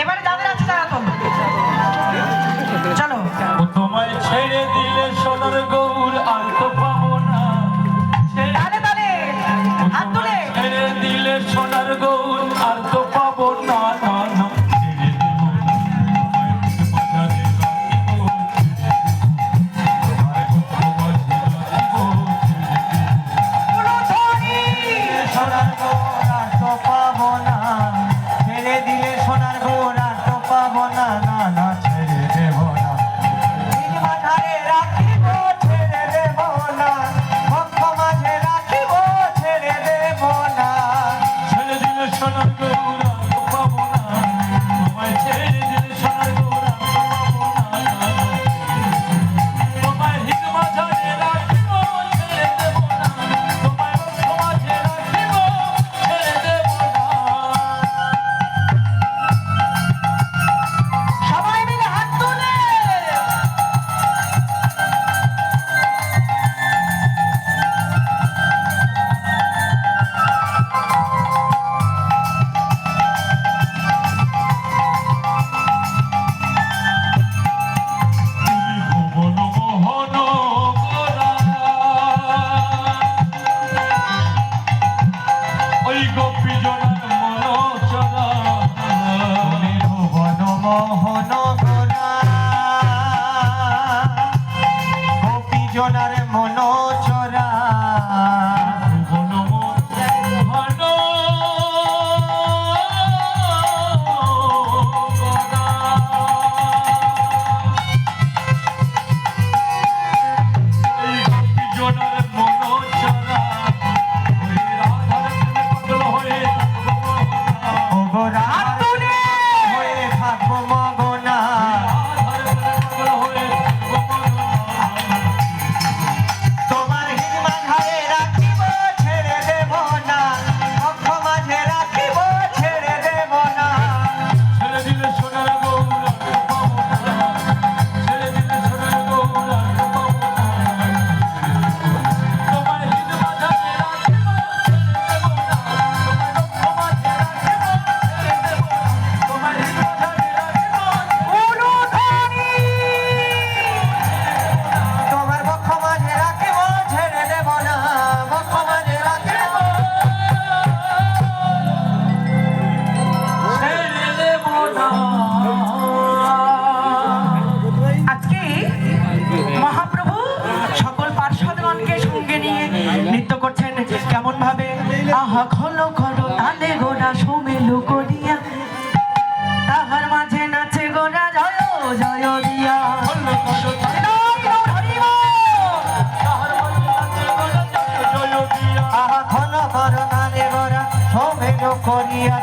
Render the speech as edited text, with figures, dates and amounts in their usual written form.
এবারে যাদের আছে তারা তো চলো। তোমায় ছেড়ে দিলে সোনার গৌর আর তো পাবো না। তাহলে তাহলে হাত তুলে ছেড়ে দিলে সোনার গৌর আর তো পাবো না। না না ছেড়ে দেব সোনার গৌর আর তো পাবো না। ছেড়ে দিলে সোনার গৌর আর তো পাবো না। না না ছেড়ে দেব না। নিজ মাঝারে রাখিব ছেড়ে দেব না। বক্ষ মাঝে রাখিব ছেড়ে দেব না। ছেড়ে দিলে সোনার গৌর আর তো পাবো না। তোমায় ছেড়ে দিলে সোনার গৌর আর তো পাবো না। তোমায় হিত মাঝারে রাখিব ছেড়ে দেব না। তোমায় বক্ষ মাঝে রাখিব ছেড়ে দেব না। সবাই মিলে হাত তুলে ভুবন মোহন গোরা ওই গোপী জনার মন চরা। তুমি ভুবন মোহন গোরা গোপী জনার মন চরা। ভুবন মোহন এই গোপী জনার মন চরা। ওই রাধার প্রেমে পাগল হয়ে ও গোরা হয়ে থাকবো মগনা। তোমার হিত মাঝারে রাখিব ছেড়ে দেব না। বক্ষ মাঝে রাখিব ছেড়ে দেব না। ছেড়ে দিলে সোনার গৌর আর পাবো না। ছেড়ে দিলে সোনার গৌর আর পাবো না। তোমার হিত মাঝারে রাখিব ছেড়ে দেব না। তোমার বক্ষ মাঝে রাখিব ছেড়ে দেব না। তোমার হিত মাঝারে রাখিব উলুধ্বনি তোমার বক্ষ মাঝে রাখিব ছেড়ে দেব না। বক্ষ মাঝে রাখিব ছেড়ে দেব না। আজকে মহাপ্রভু সকল পার্শ্বদগণকে সঙ্গে নিয়ে নৃত্য করছেন কেমন ভাবে। আহা খলো খলো তালে গোরা সুমেলু করিয়া তাহার মাঝে নাচে গোরা জয় জয় দিয়া। হলো কত তালে তাহার মধ্যে আছে গোরা জয় জয় দিয়া। আহা ঘন করুণালে গোরা সৌমেরু করিয়া